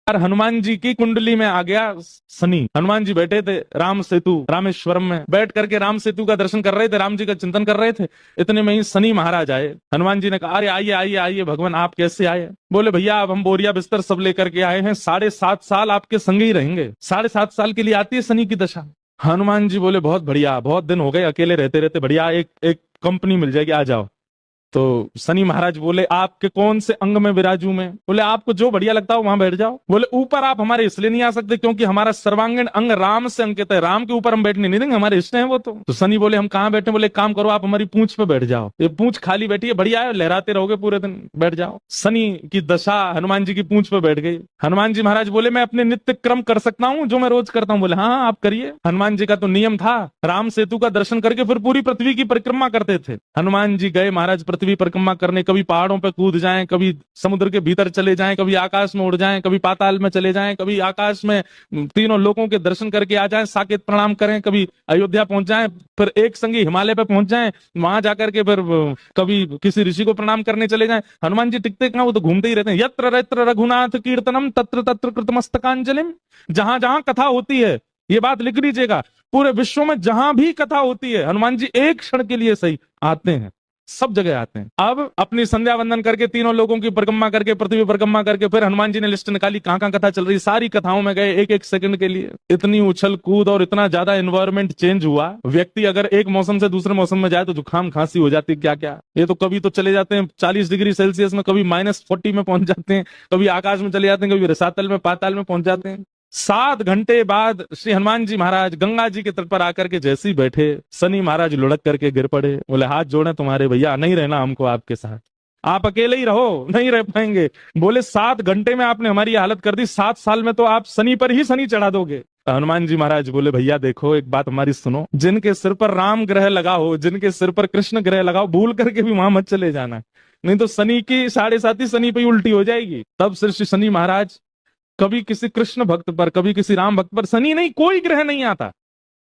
यार हनुमान जी की कुंडली में आ गया शनि। हनुमान जी बैठे थे राम सेतु रामेश्वरम में, बैठ करके राम सेतु का दर्शन कर रहे थे, राम जी का चिंतन कर रहे थे। इतने में ही शनि महाराज आए। हनुमान जी ने कहा, अरे आइए आइए आइए भगवान, आप कैसे आए? बोले भैया अब हम बोरिया बिस्तर सब लेकर के आए हैं, 7.5 साल आपके संग ही रहेंगे। 7.5 साल के लिए आती है शनि की दशा। हनुमान जी बोले बहुत बढ़िया, बहुत दिन हो गए अकेले रहते रहते, बढ़िया एक एक कंपनी मिल जाएगी, आ जाओ। तो शनि महाराज बोले आपके कौन से अंग में विराजू मैं? बोले आपको जो बढ़िया लगता हो वहां बैठ जाओ। बोले ऊपर आप हमारे इसलिए नहीं आ सकते क्योंकि हमारा सर्वांगीण अंग राम से अंकित है, राम के ऊपर हम बैठने नहीं देंगे, हमारे इष्ट हैं वो। तो शनि बोले हम कहाँ बैठे? बोले एक काम करो, आप हमारी पूंछ पे बैठ जाओ, ये पूंछ खाली बैठी है, बढ़िया है, लहराते रहोगे पूरे दिन, बैठ जाओ। शनि की दशा हनुमान जी की पूंछ पे बैठ गई। हनुमान जी महाराज बोले मैं अपने नित्य क्रम कर सकता हूँ जो मैं रोज करता हूँ? बोले हाँ हाँ आप करिए। हनुमान जी का तो नियम था, राम सेतु का दर्शन करके फिर पूरी पृथ्वी की परिक्रमा करते थे। हनुमान जी गए महाराज पृथ्वी परिक्रमा करने, कभी पहाड़ों पे कूद जाएं, कभी समुद्र के भीतर चले जाएं, कभी आकाश में उड़ जाएं, कभी पाताल में चले जाएं, कभी आकाश में तीनों लोकों के दर्शन करके आ जाएं, साकेत प्रणाम करें, कभी अयोध्या पहुंच जाएं, फिर एक संगी हिमालय पे पहुंच जाएं, वहां जाकर के फिर कभी किसी ऋषि को प्रणाम करने चले जाएं। हनुमान जी टिकते कहां, वो तो घूमते ही रहते हैं। यत्र यत्र रघुनाथ कीर्तनम तत्र तत्र कृतमस्तकांजलिम। जहां जहां कथा होती है, ये बात लिख लीजिएगा, पूरे विश्व में जहां भी कथा होती है हनुमान जी एक क्षण के लिए सही आते हैं, सब जगह आते हैं। अब अपनी संध्या वंदन करके तीनों लोगों की परिक्रमा करके पृथ्वी परिक्रमा करके फिर हनुमान जी ने लिस्ट निकाली कहां कहां कथा चल रही, सारी कथाओं में गए एक एक सेकंड के लिए। इतनी उछल कूद और इतना ज्यादा एनवायरमेंट चेंज हुआ, व्यक्ति अगर एक मौसम से दूसरे मौसम में जाए तो जुकाम खांसी हो जाती है, क्या क्या। ये तो कभी तो चले जाते हैं 40 डिग्री सेल्सियस में, कभी -40 में पहुंच जाते हैं, कभी आकाश में चले जाते हैं, कभी रसातल में पाताल में पहुंच जाते हैं। 7 घंटे बाद श्री हनुमान जी महाराज गंगा जी के तट पर आकर के जैसे ही बैठे, शनि महाराज लुढ़क करके गिर पड़े। बोले हाथ जोड़े तुम्हारे भैया, नहीं रहना हमको आपके साथ, आप अकेले ही रहो, नहीं रह पाएंगे। बोले 7 घंटे में आपने हमारी हालत कर दी, 7 साल में तो आप शनि पर ही शनि चढ़ा दोगे। हनुमान जी महाराज बोले भैया देखो एक बात हमारी सुनो, जिनके सिर पर राम ग्रह लगा हो, जिनके सिर पर कृष्ण ग्रह लगा हो, भूल करके भी वहां मत चले जाना, नहीं तो शनि की 7.5 शनि पे ही उल्टी हो जाएगी। तब श्री शनि महाराज कभी किसी कृष्ण भक्त पर, कभी किसी राम भक्त पर, शनि नहीं कोई ग्रह नहीं आता,